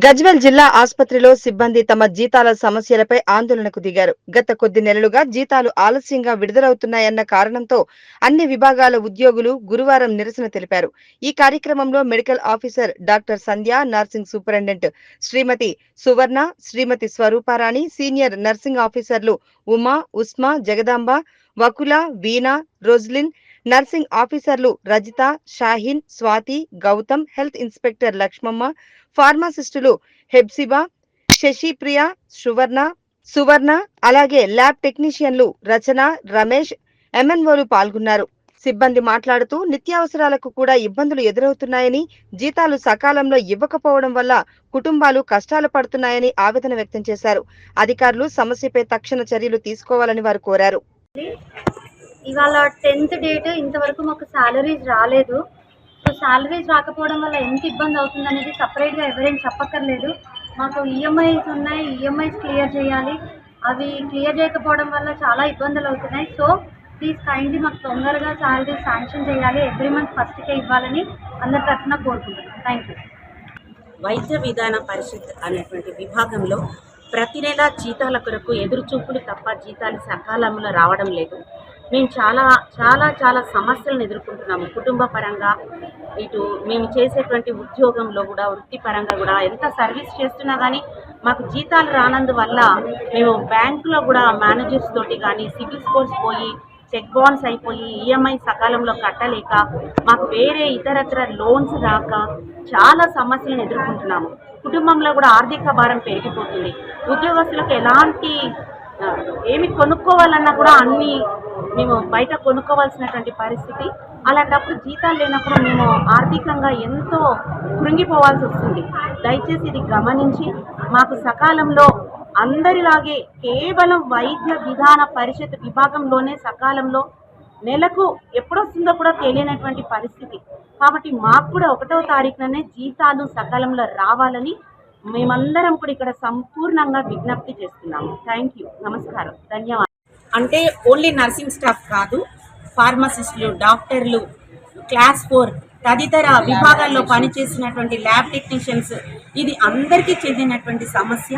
గజ్వేల్ జిల్లా ఆసుపత్రిలో సిబ్బంది తమ జీతాల సమస్యలపై ఆందోళనకు దిగారు. గత కొద్ది నెలలుగా జీతాలు ఆలస్యంగా విడుదలవుతున్నాయన్న కారణంతో అన్ని విభాగాల ఉద్యోగులు గురువారం నిరసన తెలిపారు. ఈ కార్యక్రమంలో మెడికల్ ఆఫీసర్ డాక్టర్ సంధ్య, నర్సింగ్ సూపరింటెండెంట్ శ్రీమతి సువర్ణ, శ్రీమతి స్వరూపారాణి, సీనియర్ నర్సింగ్ ఆఫీసర్లు ఉమా, ఉస్మా, జగదాంబ, వకుల, వీణా, రోజ్లిన్, నర్సింగ్ ఆఫీసర్లు రజిత, షాహీన్, స్వాతి, గౌతమ్, హెల్త్ ఇన్స్పెక్టర్ లక్ష్మమ్మ, ఫార్మాసిస్టులు హెబ్సిబా, శశిప్రియ, సువర్ణ, అలాగే ల్యాబ్ టెక్నీషియన్లు రచన, రమేష్, ఎంఎన్ఓలు పాల్గొన్నారు. సిబ్బంది మాట్లాడుతూ నిత్యావసరాలకు కూడా ఇబ్బందులు ఎదురవుతున్నాయని, జీతాలు సకాలంలో ఇవ్వకపోవడం వల్ల కుటుంబాలు కష్టాలు పడుతున్నాయని ఆవేదన వ్యక్తం చేశారు. అధికారులు సమస్యపై తక్షణ చర్యలు తీసుకోవాలని వారు కోరారు. ఇవాళ 10th డేట్ ఇంతవరకు మాకు సాలరీస్ రాలేదు. సో సాలరీస్ రాకపోవడం వల్ల ఎంత ఇబ్బంది అవుతుంది అనేది సపరేట్గా ఎవరేం చెప్పక్కర్లేదు. మాకు ఈఎంఐస్ ఉన్నాయి, ఈఎంఐస్ క్లియర్ చేయాలి. అవి క్లియర్ చేయకపోవడం వల్ల చాలా ఇబ్బందులు అవుతున్నాయి. సో ప్లీజ్ కైండ్లీ మాకు తొందరగా సాలరీస్ శాంక్షన్ చేయాలి. ఎవ్రీ మంత్ ఫస్ట్కే ఇవ్వాలని అందరి తరఫున కోరుకుంటున్నాను. Thank you. వైద్య విధాన పరిషత్ అనేటువంటి విభాగంలో ప్రతి నెల జీతాల కొరకు ఎదురుచూపులు తప్ప జీతాలు సకాలంలో రావడం లేదు. మేము చాలా సమస్యలను ఎదుర్కొంటున్నాము. కుటుంబ పరంగా, ఇటు మేము చేసేటువంటి ఉద్యోగంలో కూడా, వృత్తిపరంగా కూడా ఎంత సర్వీస్ చేస్తున్నా కానీ మాకు జీతాలు రానందువల్ల మేము బ్యాంకులో కూడా మేనేజర్స్ తోటి కానీ సిబిల్ స్కోర్స్ పోయి, చెక్ బౌన్స్ అయిపోయి, ఈఎంఐ సకాలంలో కట్టలేక, మాకు వేరే ఇతరత్ర లోన్స్ రాక చాలా సమస్యలను ఎదుర్కొంటున్నాము. కుటుంబంలో కూడా ఆర్థిక భారం పెరిగిపోతుంది. ఉద్యోగస్తులకు ఎలాంటి ఏమి కొనుక్కోవాలన్నా కూడా అన్నీ మేము బయట కొనుక్కోవాల్సినటువంటి పరిస్థితి. అలాంటప్పుడు జీతాలు లేనప్పుడు మేము ఆర్థికంగా ఎంతో కృంగిపోవాల్సి వస్తుంది. దయచేసి ఇది గమనించి మాకు సకాలంలో అందరిలాగే కేవలం వైద్య విధాన పరిషత్ విభాగంలోనే సకాలంలో నెలకు ఎప్పుడొస్తుందో కూడా తెలియనటువంటి పరిస్థితి. కాబట్టి మాకు కూడా 1వ తారీఖుననే జీతాలు సకాలంలో రావాలని మేమందరం కూడా ఇక్కడ సంపూర్ణంగా విజ్ఞప్తి చేస్తున్నాము. Thank you. నమస్కారం, ధన్యవాదాలు. అంటే ఓన్లీ నర్సింగ్ స్టాఫ్ కాదు, ఫార్మసిస్టులు, డాక్టర్లు, క్లాస్ 4 తదితర విభాగాల్లో పనిచేసినటువంటి ల్యాబ్ టెక్నీషియన్స్, ఇది అందరికీ చెందినటువంటి సమస్య.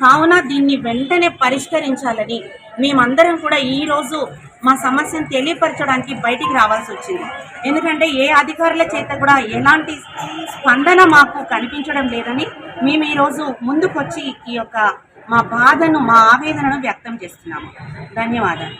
కావున దీన్ని వెంటనే పరిష్కరించాలని మేమందరం కూడా ఈరోజు మా సమస్యను తెలియపరచడానికి బయటికి రావాల్సి వచ్చింది. ఎందుకంటే ఏ అధికారుల చేత కూడా ఎలాంటి స్పందన మాకు కనిపించడం లేదని మేము ఈరోజు ముందుకొచ్చి ఈ యొక్క మా బాధను, మా ఆవేదనను వ్యక్తం చేస్తున్నాము. ధన్యవాదాలు.